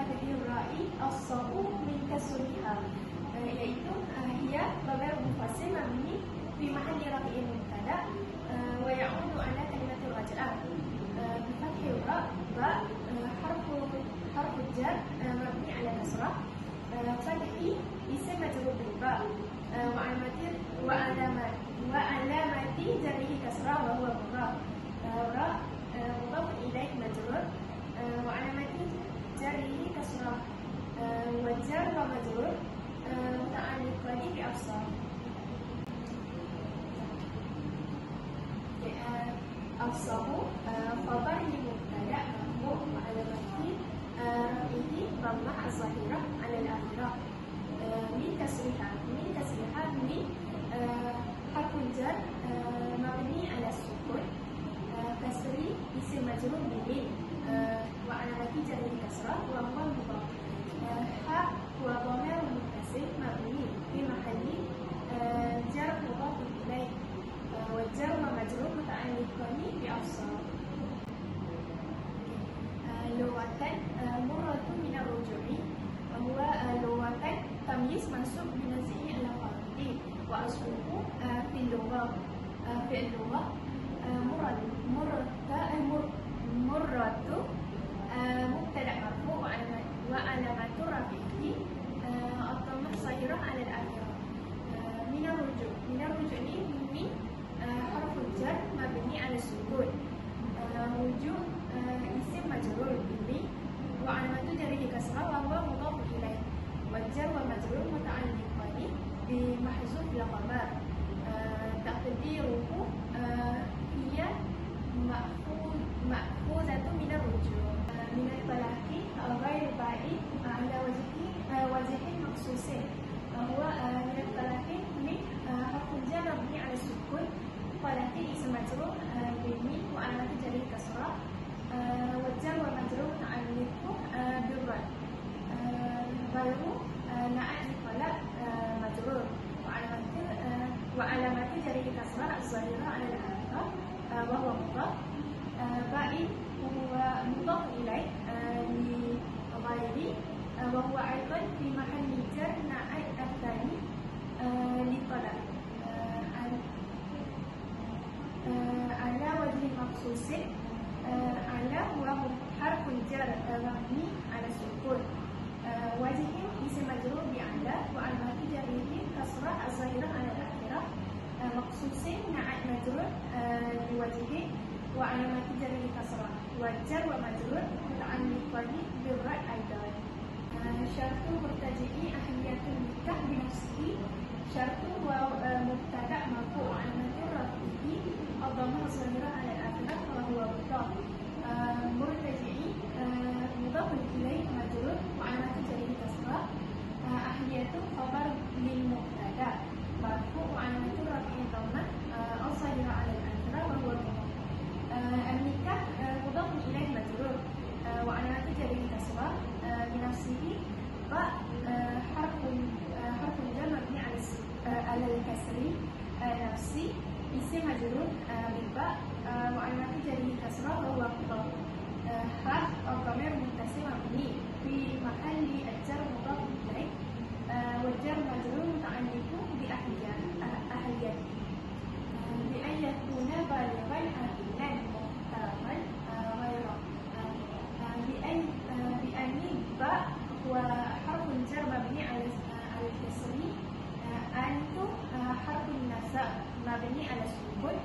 fathi ra'i as-sa'u min kasriha, iaitu hiya khabar munfasil mabni fi mahalli raf'in mubtada wa ya'udu ala kalimat raj'ah bi fathi ra' ba harfu jar mabni ala kasrah fathi ism majrur bil ba wa alamati jarrihi kasrah wa huwa mudhaf ra' mudhaf ilaih majrur wa alamati jarrihi kasrah wa jar wa majrur muta'alliqan bi afsar. Afsahu khabar li mubtada marfu' wa alamati rafihi dhammah az-zahirah 'ala al-akhirah min kasriha min harfun jar mabni 'ala sukun kasri isim majrur bi wa alamati jarrihi kasrah wa huwa mudhaf ha wa dhamir muttasil mabni fi mahalli jar mudhaf ilayh wa jar wa majrur muta'alliqan bi afsar. Lughatan murratu min ar-ruju'i wa huwa lughatan tamyiz mansub bi naz'i al-fa'il wa asluhu fi al-lughah murratu mubtada marfu' wa alamatu rafihi ad-dhammah zahirah 'ala al-akhirah min ar-ruju' min harfu jar mabni 'ala sukun ruju' isim majrur bi wa alamatu jarrihi kasrah wa huwa mudhaf ilaih wa jar wa majrur muta'alliqan bi mahzuf la khabar taqdiruhu hiya ma'khuzatu min ar-ruju' min al-talaqi ghayr ba'id ala wajhi maqsusin huwa min al-talaqi min harfu jar mabni 'ala sukun talaqi ism majrur bi wa alamatu jarrihi kasrah wa jar wa majrur muta'alliqu bil ra' ghayru na'at talaq majrur wa alamati jarrihi kasrah az-zahirah 'ala al-akhirah wa huwa mudhaf ba'id huwa mudhaf ilaih li ghairi wa huwa aidan fi mahalli jar na'at athani li talaq ala wajhi maqsusin ala huwa harfun jar mabni 'ala sukun wajhi ism majrur bi ala wa alamati jarrihi kasrah az-zahirah 'ala al-akhirah maqsusin na'at majrur bi wajhi wa alamati jarrihi kasrah wa jar wa majrur muta'alliqan bil ra' aidan. Syartu murtaji'i ahliyatul nikah bi nafsihi syartu wa mubtada marfu' wa alamati rafihi ad-dhammah zahirah 'ala al-akhirah wa huwa mudhaf murtaji'i mudhaf ilaih majrur wa alamati jarrihi kasrah ahliyatu khabar lil mubtada marfu' wa alamati rafihi dhammah az-zahirah 'ala al-akhirah wa huwa mudhaf an-nikah mudhaf ilaih majrur wa alamati jarrihi kasrah bi nafsihi ba harfun jar mabni 'ala al-kasri nafsi isim majrur bi ba wa alamati jarrihi kasrah wa huwa mudhaf ha dhamir muttasil mabni fi mahalli jar mudhaf ilaih wa jar majrur muta'alliqu bi ahliyat bi an yakuna balighan aqilan muhtaman ghayra bi an ba wa harfun jar mabni 'ala al-kasri antu harfun nasab mabni 'ala sukun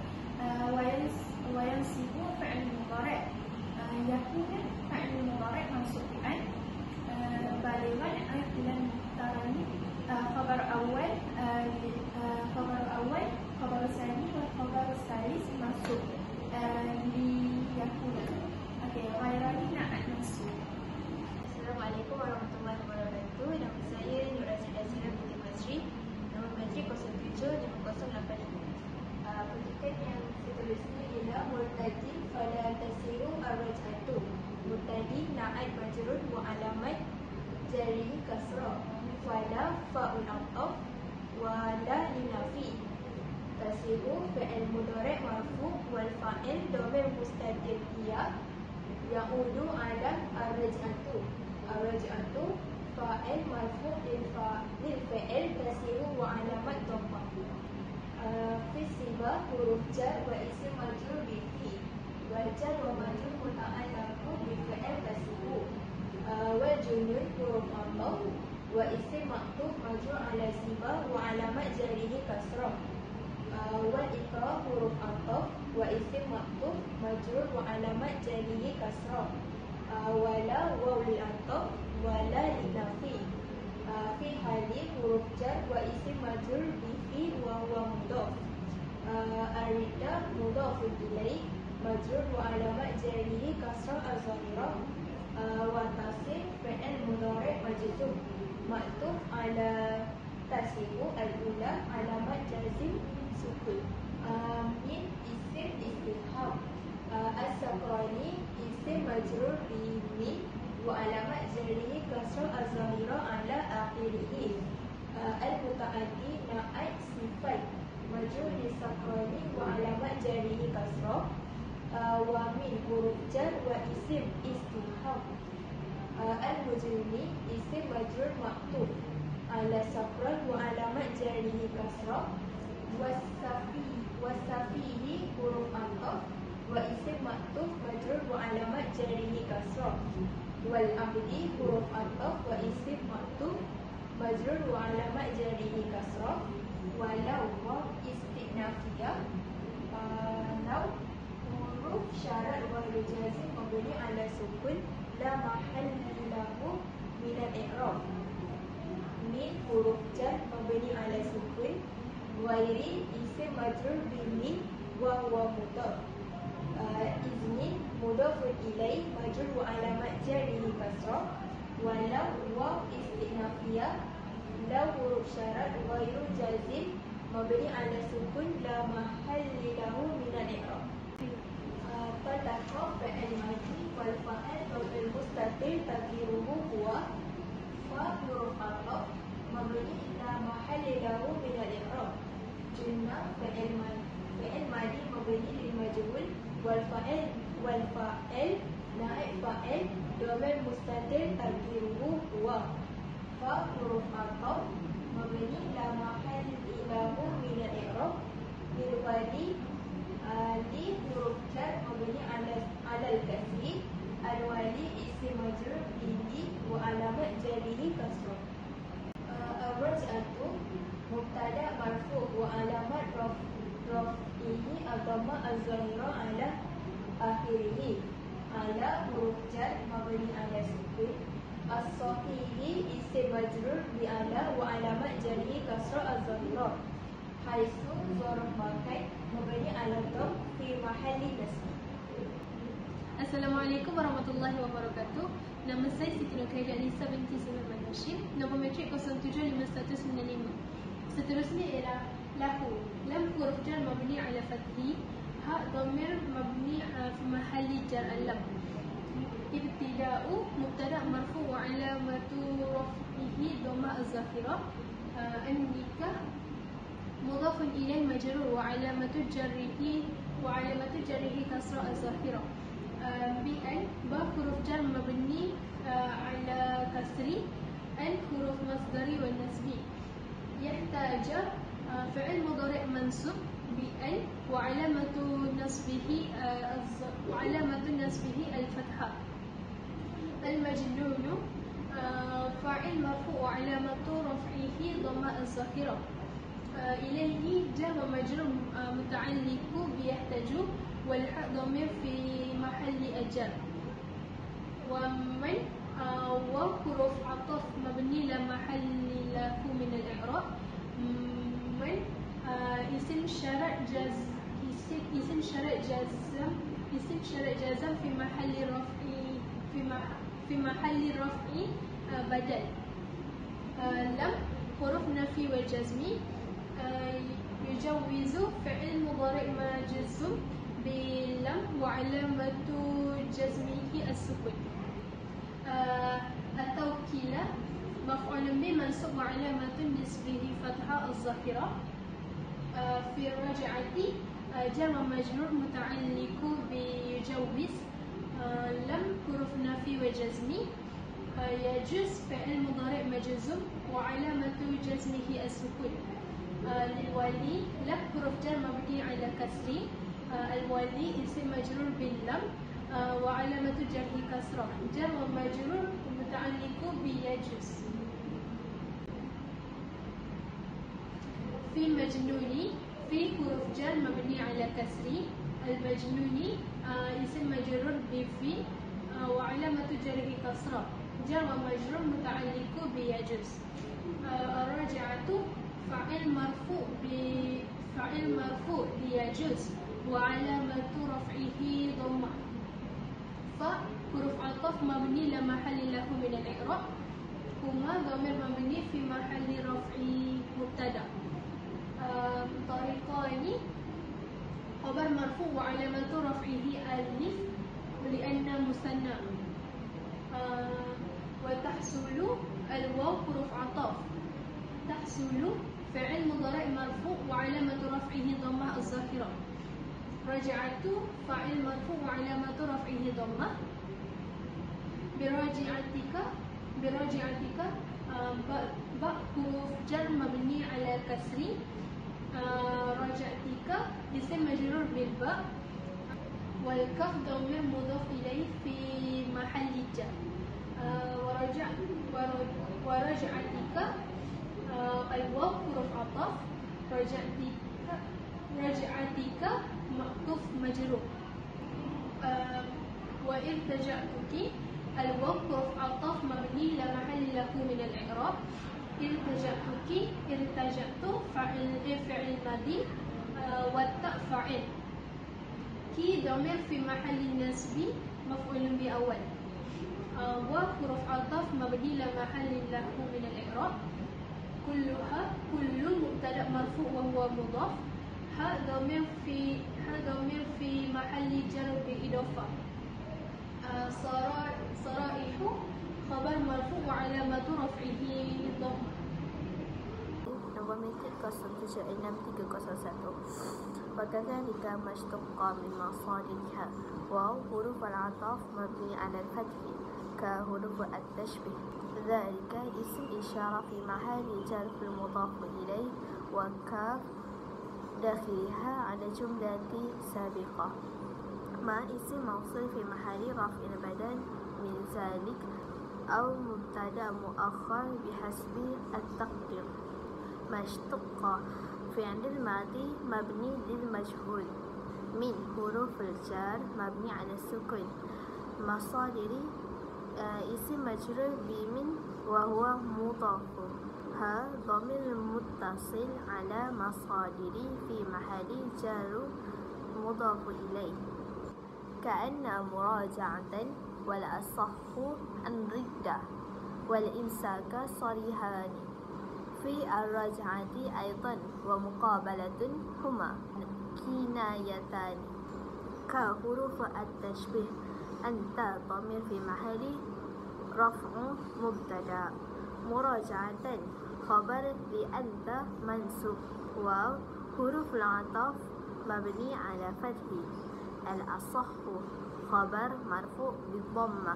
wa yansibu fi'l mudhari' yakuna fi'l mudhari' mansub bi an balighan aqilan muhtaman khabar awal khabar tsani wa khabar tsalits mansub li yakuna ghayra na'at mansub. Assalamualaikum warahmatullahi wabarakatuh. Nama saya Nur Razida Azira binti Masri. Nombor Matrik 07-008. Petikan yang seterusnya ialah murtadi fala tasiru ar-raj'atu. Murtadi na'at majrur wa alamat jarrihi kasrah. Fala fa'ul ataf wa la linafi. Tasiru fi'il mudhari' marfu' wal fa'il dhamir mustatir ya'udu ala ar-raj'atu. الرجعة فاعل مرفوع للفعل تسير وعلامة ضمه. في الصبا حروف جر واسم مجرور بفي والجر ومجرور متعلق بفعل تسير. والجنون حروف عطف واسم معطوف مجرور على صبا وعلامة جره كسرة. والإقراء حروف عطف واسم معطوف مجرور وعلامة جره كسرة. ولا واو للعطف ولا للنفي. في حال حروف جر واسم مجرور بفي وهو مضاف. الردة مضاف إليه مجرور وعلامة جره كسرة الظاهرة. وتصل فعل مضارع مجزوم معطوف على تسير الأولى علامة جزم سكون. من اسم استفهام. السكراني اسم مجرور بمن وعلامة جره كسرة الظاهرة على آخره. المتعدي نعت صفة مجرور للسكراني وعلامة جره كسرة. ومن حروف جر واسم استفهام. المجرمي اسم مجرور معطوف على سكران وعلامة جره كسرة. والسفيه حروف عطف واسم معطوف مجرور وعلامة جره كسرة. والعبد حروف عطف واسم معطوف مجرور وعلامة جره كسرة. ولو استئنافية. لو حروف syarat wahyu jazim mabni ala sukun la mahal lahu min al-i'rab. Min huruf jar mabni ala sukun. Ghairi isim majrur bi min wa huwa mudhaf. Izni mudhafun ilaih majrur wa alamat jarrihi kasrah. Walau waw istinafiyah. Law huruf syarat ghairu jazim mabni ala sukun la mahal lahu min al-i'rab. فتح فعل ماضي والفاعل ضمير مستتر تقديره هو. وحروف عطف مبني لا محل له من الإعراب. جنة فعل ماضي مبني للمجهول والفاعل نائب فاعل ضمير مستتر تقديره هو. فحروف عطف مبني لا محل له من الإعراب. للولي li huruf jar mabni ala al-kasri. Al-wali isim majrur bi wa alamat jarihi kasrah. Ar-raj'atu mubtada marfu' wa alamat raf'ihi ad-dhamma az-zahira ala akhirih. Ala huruf jar mabni ala sukun. As-sahihi isim majrur bi ala wa alamat jarihi kasrah az-zahira. Haisu zarf makan mabni ala dhamma fi mahalli nasb. Assalamualaikum warahmatullahi wabarakatuh. Nama saya Siti Nurkhairah Alisa binti Sulaiman Hashim. Nombor metrik 075195. Seterusnya ialah lahu. Lam huruf jar mabni ala fathi. Ha dhamir mabni fi mahalli jar alam. Ibtida'u mubtada marfu' wa alamatu raf'ihi dhamma az-zahira. An-nikah مضاف إليه مجرور وعلامة جره كسرة الظاهرة. بأن با حروف جر مبني على كسر. أن حروف مصدري والنسبي. يحتاج فعل مضارع منصوب بأن وعلامة نصبه الفتحة. المجنون فاعل مرفوع وعلامة رفعه ضمة الظاهرة. إليه جر مجرور متعلق بيحتاج والحاء ضمير في محل الجر. ومن وحروف عطف مبني لا محل له من الإعراب. من اسم شرط جازم في محل رفع بدل. لم حروف نفي والجزم. يجوز فعل مضارع مجزوم بلم وعلامة جزمه السكون. التوكيل مفعول به منصوب وعلامة نصبه فتحة الظاهرة. في الرجعة جر مجرور متعلق بيجوز. لم حروف نفي وجزم. يجوز فعل مضارع مجزوم وعلامة جزمه السكون. للولي لم حرف جر مبني على كسر. الولي اسم مجرور باللم وعلامة جره كسرة. جر ومجرور متعلق بيجوز. في مجنوني في حرف جر مبني على كسر. المجنوني اسم مجرور بفي وعلامة جره كسرة. جر ومجرور متعلق بيجوز. الراجعة فاعل مرفوع بيجوز وعلامة رفعه ضمة. فحروف عطف مبني لا محل له من الإعراب. هما ضمير مبني في محل رفع مبتدأ. طريقان: خبر مرفوع وعلامة رفعه ألف لأن مثنى. وتحصل الواو حروف عطف. تحصل فعل مضارع مرفوع وعلامة رفعه ضمة الظاهرة. رجعت فاعل مرفوع وعلامة رفعه ضمة. براجعتك باء حروف جر مبني على كسر. رجعتك اسم مجرور بالباء والكاف ضمير مضاف إليه في محل جر. ورجعتك الواو حروف عطف. رجعتك معطوف مجرور. وارتجعتك الواو حرف عطف مبني لا محل له من الإعراب. ارتجعتك ارتجعت فعل ماضي والتاء فاعل. كي ضمير في محل نصب مفعول به أول. وحروف عطف مبني لا محل له من الإعراب. كل مبتدأ مرفوع وهو مضاف. ضمير في محل جر بإضافة. صرائح خبر مرفوع وعلامة رفعه ضمة. Nombor metrik 076301. وكذلك ما اشتق من مصادرها. واو حروف العطف مبني على الفتح كحروف التشبيه. ذلك اسم إشارة في محل جر المضاف إليه وكاف داخلها على جملة سابقة. ما اسم موصول في محل رفع بدل من ذلك أو مبتدأ مؤخر بحسب التقدير. ما اشتق فعل الماضي مبني للمجهول من حروف الجر مبني على السكون. مصادر اسم مجرور بمن وهو مضاف. ضمير متصل على مصادر في محل جر مضاف إليه كأن مراجعة والأصح الردة والإمساك صريحان. في الرجعة أيضا ومقابلة هما كنايتان كحروف التشبيه. أنت ضمير في محل رفع مبتدأ. مراجعة خبر لأنت منصوب. واو حروف العطف مبني على فتح. الأصح خبر مرفوع بالضمة.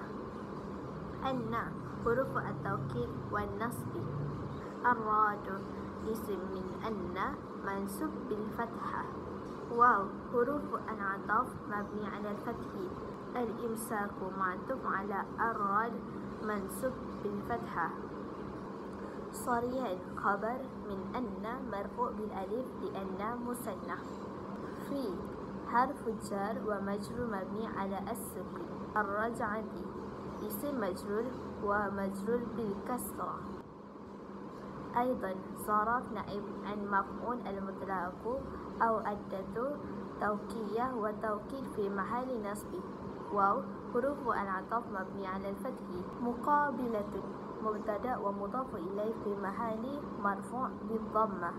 أن حروف التوكيد والنصب. الراد اسم من أن منصوب بالفتحة. واو حروف العطف مبني على الفتح. الإمساك معطوف على الراد منصوب بالفتحة. صريح خبر من أن مرفوع بالألف لأن مثنى. في حرف جر ومجرور مبني على السكون. الرجعة اسم مجرور ومجرور بالكسرة. أيضا صارت نائب عن مفعول المطلق أو أداة توكيدية وتوكيد في محل نصب. واو حروف العطف مبني على الفتح. مقابلة مبتدأ ومضاف إليه في محل مرفوع بالضمة.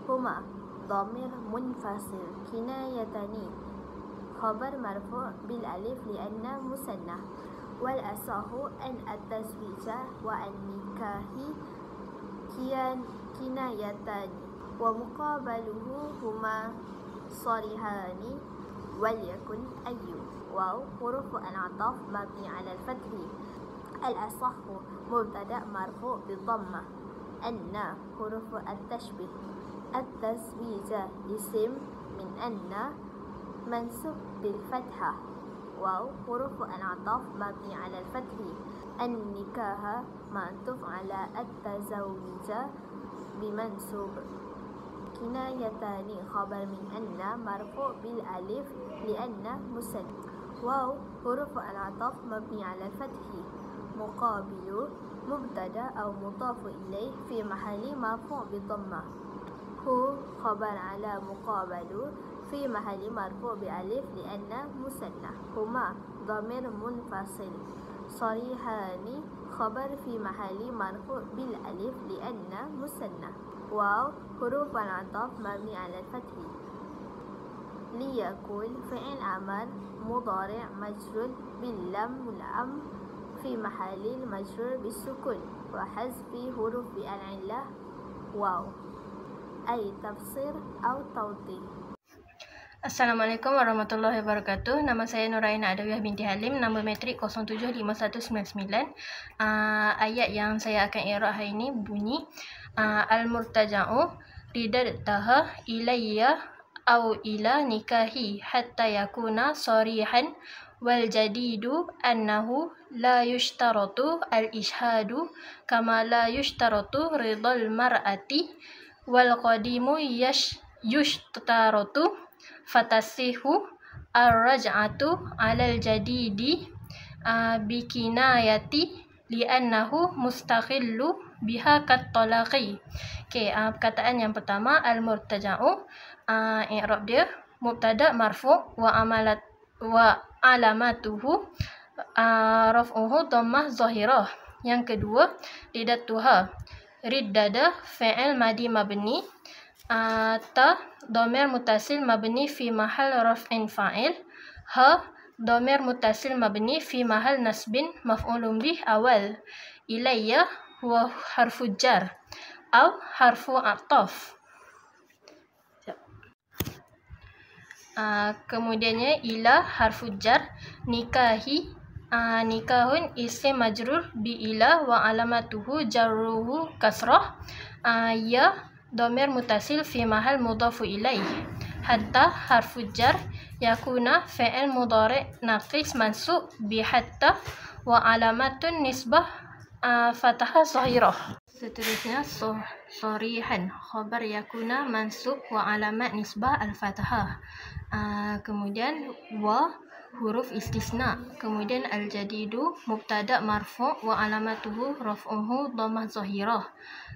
هما ضمير منفصل. كنايتان خبر مرفوع بالألف لأن مثنى. والأصح أن التزويج والنكاح كنايتان ومقابله هما صريحان وليكن أي. واو حروف العطف مبني على الفتح. الأصح مبتدأ مرفوع بالضمة. أن حروف التشبيه. التزويج اسم من أن منصوب بالفتحة. واو حروف العطف مبني على الفتح. النكاح معطوف على التزوج بمنصوب. كنايتان خبر من أن مرفوع بالألف لأن مثنى. واو حروف العطف مبني على الفتح. مقابل مبتدأ أو مضاف إليه في محل مرفوع بالضمة. هو خبر على مقابل في محل مرفوع بألف لأن مثنى. هما ضمير منفصل. صريحان خبر في محل مرفوع بالألف لأن مثنى. واو حروف العطف مبني على الفتح. ليكن فعل أمر مضارع مجرور باللام والأمر في محل المجرور بالسكون وحذف حروف العلة واو. أي تفسير أو توضيح. Assalamualaikum warahmatullahi wabarakatuh. Nama saya Nuraina Adawiyah binti Halim, nombor matrik 075199. Ayat yang saya akan i'rab hari ini bunyi Al-murtaja'u ridadtaha ilayya au ila nikahi hatta yakuna sarihan wal jadidu annahu la yushtaratu al-ishhadu kama la yushtaratu ridal mar'ati wal qadimu yushtaratu fatasihu ar-raj'atu 'alal jadidi bikinayati li'annahu mustakhillu biha kat-talaqi. Okey, perkataan yang pertama al-murtaja'u, i'rab dia mubtada' marfu' wa alamatuhu raf'uhu dhammah zahirah. Yang kedua riddatuha. Riddada fi'il madi mabni, ta dhamir muttasil mabni fi mahal raf'in fa'il, ha dhamir muttasil mabni fi mahal nasbin maf'ulun bih awal, ilayya huwa harfu jar atau harfu ataf. Kemudiannya ila harfu jar. Nikahi nikahun isim majrur bi ila wa alamatuhu jarruhu kasrah. Ya dhamir muttasil fi mahal mudhafu ilaih. Hatta harfu jar. Yakuna fi'il mudhari' naqis mansub bi hatta wa alamatun nisbah fathah zahirah. Seterusnya sarihan khabar yakuna mansub wa alamat nisbah al-fathah. Kemudian wa huruf istisna. Kemudian al-jadidu mubtada' marfu' wa alamatuhu raf'uhu dhammah zahirah.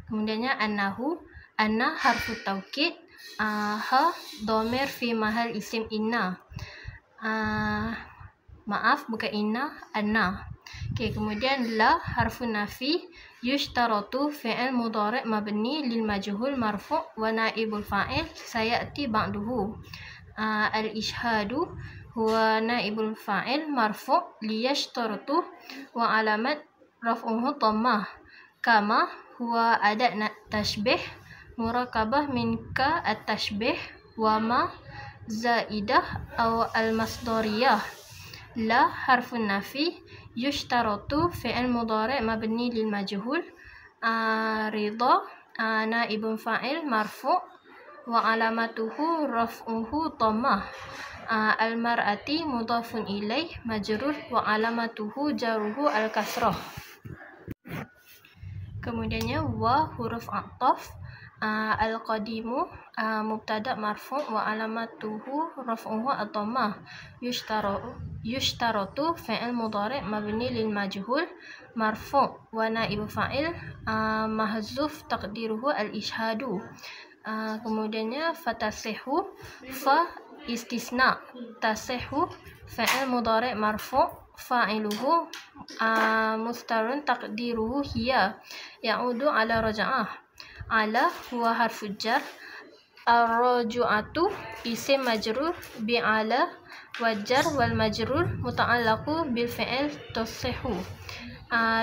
Kemudiannya annahu, anna harfu taukid, ha dhamir fi mahal isim inna. Maaf, bukan inna, anna. Okey, kemudian la harfu nafi. Yushtaratu fi'il mudhari' mabni lil majhul marfu' wa naibul fa'il sayati ba'duhu. Al-ishhadu huwa naibul fa'il marfu' liyashtaratu wa alamat raf'uhu dhammah. Kama huwa adat tashbih murakabah min ka at-tashbih wa ma zaidah aw al-masdariyah. La harfun nafi. Yushtaratu fi'il mudhari' mabni lil majhul. Ridha naibun fa'il marfu' wa alamatuhu raf'uhu dhammah. Al-mar'ati mudhafun ilaih majrur wa alamatuhu jarruhu al-kasrah. Kemudiannya wa huruf ataf. Al-qadimu mubtada' marfu' wa alamatuhu raf'uhu ad-dhammah. Yushtaratu fi'il mudhari' mabni lil majhul marfu' wa naibu fa'il mahzuf taqdiruhu al-ishhadu. Kemudiannya fatasihu fa istisna. Tasihu fi'il mudhari' marfu' fa'iluhu mustarun taqdiruhu hiya ya'udu ala raja'ah. Ala huwa harfu jar. Ar-raju'atu isim majrur bi ala wa jar wal majrur muta'allaqu bil fi'il tasihu.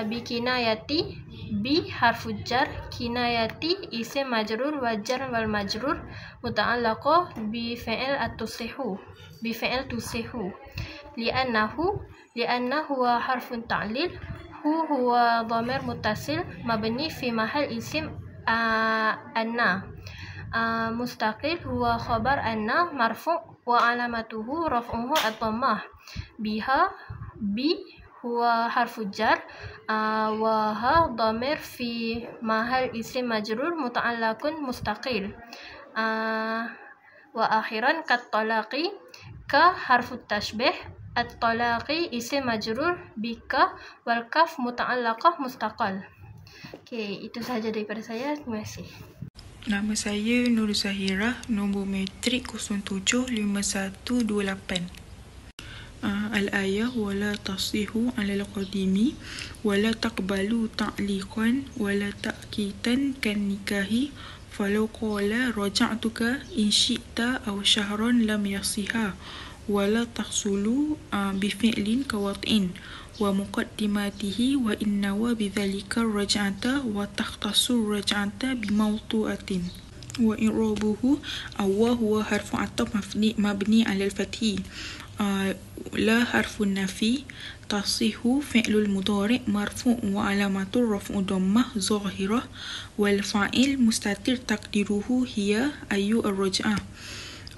Bi kinayati bi harfu jar. Kinayati isim majrur wa jar wal majrur muta'allaqu bi fi'il at-tusihu. Bi fi'il tusihu. Li'annahu huwa harfun ta'lil. هو ضمير متصل مبني في محل اسم أن. مستقل هو خبر أن مرفوع وعلامته رفعه الضمة. بها هو حرف الجر وها ضمير في محل اسم مجرور متعلق مستقل. وأخيرا كالطلاق كحرف التشبيه. الطلاق اسم مجرور بك والكاف متعلقة مستقل. Okey, itu sahaja daripada saya. Terima kasih. Nama saya Nur Zahirah, nombor metrik 075128. Al-ayah wala tasihu alal qadimi wala taqbalu ta'liqan wala ta'kitan kan nikahi falau qala raja'tuka in syi'ta aw syahran lam yasiha wala tahsulu bifi'lin kawat'in wa muqaddimatihi wa innawa bidzalika raj'ata wa takhtassu raj'ata bimawtu'atin wa i'rabuhu awwa huwa harfu ataf mabni 'ala al-fathi la harfun nafi tasihu fi'lul mudhari' marfu' wa alamatu raf'u dhammah zahirah wal fa'il mustatir taqdiruhu hiya ayu ar-raj'ah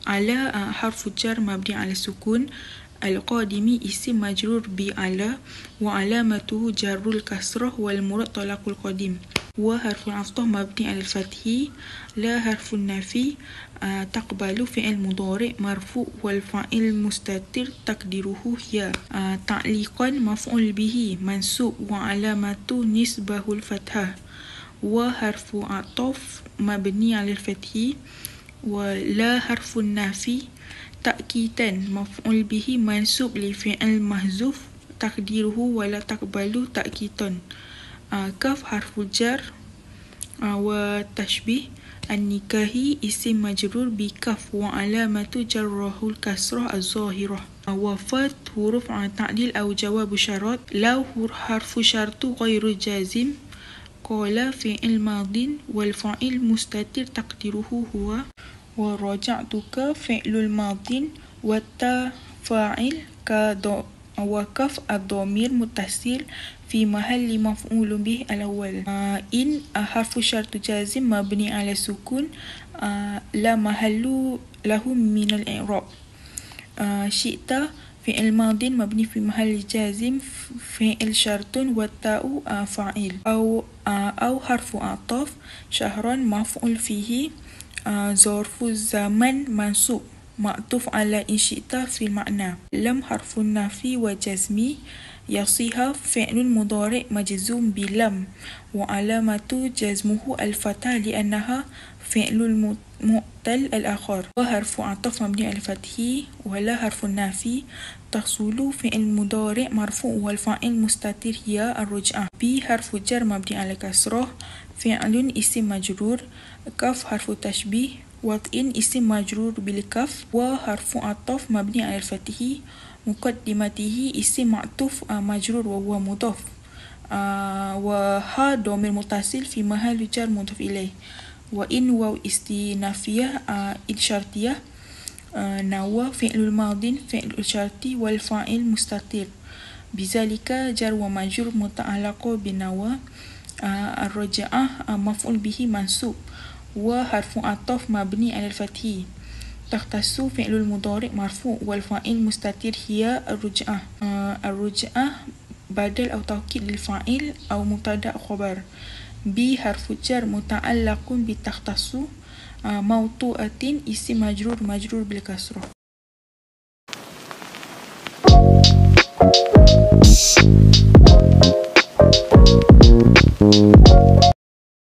ala harfu jar mabni 'ala sukun al-qadimi isim majrur bi ala wa alamatuhu jarrul kasrah wal murad talaqul qadim wa harful aftah mabni 'ala al-fathi la harfun nafi taqbalu fi'il mudhari' marfu' wal fa'il mustatir taqdiruhu hiya ta'liqan maf'ul bihi mansub wa alamatu nisbahul fathah wa harfu ataf mabni 'ala al-fathi wa la harfun nafi ta'kitan maf'ul bihi mansub li fi'il mahzuf taqdiruhu wa la taqbalu ta'kitan kaf harful jar wa tashbih an-nikahi isim majrur bi kaf wa alamatu jarrahul kasrah az-zahirah wafat huruf ta'dil aw jawab syarat law harfu syartu ghairu jazim qala fi'il madin wal fa'il mustatir taqdiruhu huwa wa raja'tuka fi'lul madin wa ta fa'il ka wa kaf ad-dhamir muttasil في محل مفعول به الأول إن حرف شرط جازم مبني على السكون لا محل له من الإعراب شئت فعل ماض مبني في محل جازم فعل شرط والتاء فاعل أو حرف عطف شهرا مفعول فيه ظرف الزمن منصوب معطوف على إن شئت في المعنى لم حرف النفي وجزمي يصيها فعل مضارع مجزوم بلم وعلامة جزمه الفتح لأنها فعل المعتل الآخر وحرف عطف مبني على الفتح ولا حرف النافي تحصل فعل مضارع مرفوع والفاعل مستتر هي الرجعة ب حرف جر مبني على كسره فعل اسم مجرور كف حرف تشبيه وطئ اسم مجرور بالكف وحرف عطف مبني على الفتح مقدمته اسم معطوف مجرور وهو مضاف وها ضمير متصل في محل جر مضاف إليه وإن واو استئنافية إن شرطية نوى فعل الماضي فعل الشرطي والفاعل مستتر بذلك جر ومجرور متعلق بنوى الرجعة مفعول به منصوب وحرف عطف مبني على الفتح تختص فعل المضارع مرفوع والفاعل مستتر هي الرجعة الرجعة بدل أو توكيد للفاعل أو مبتدأ خبر ب حرف جر متعلق بتختص موطوءة اسم مجرور بالكسرة.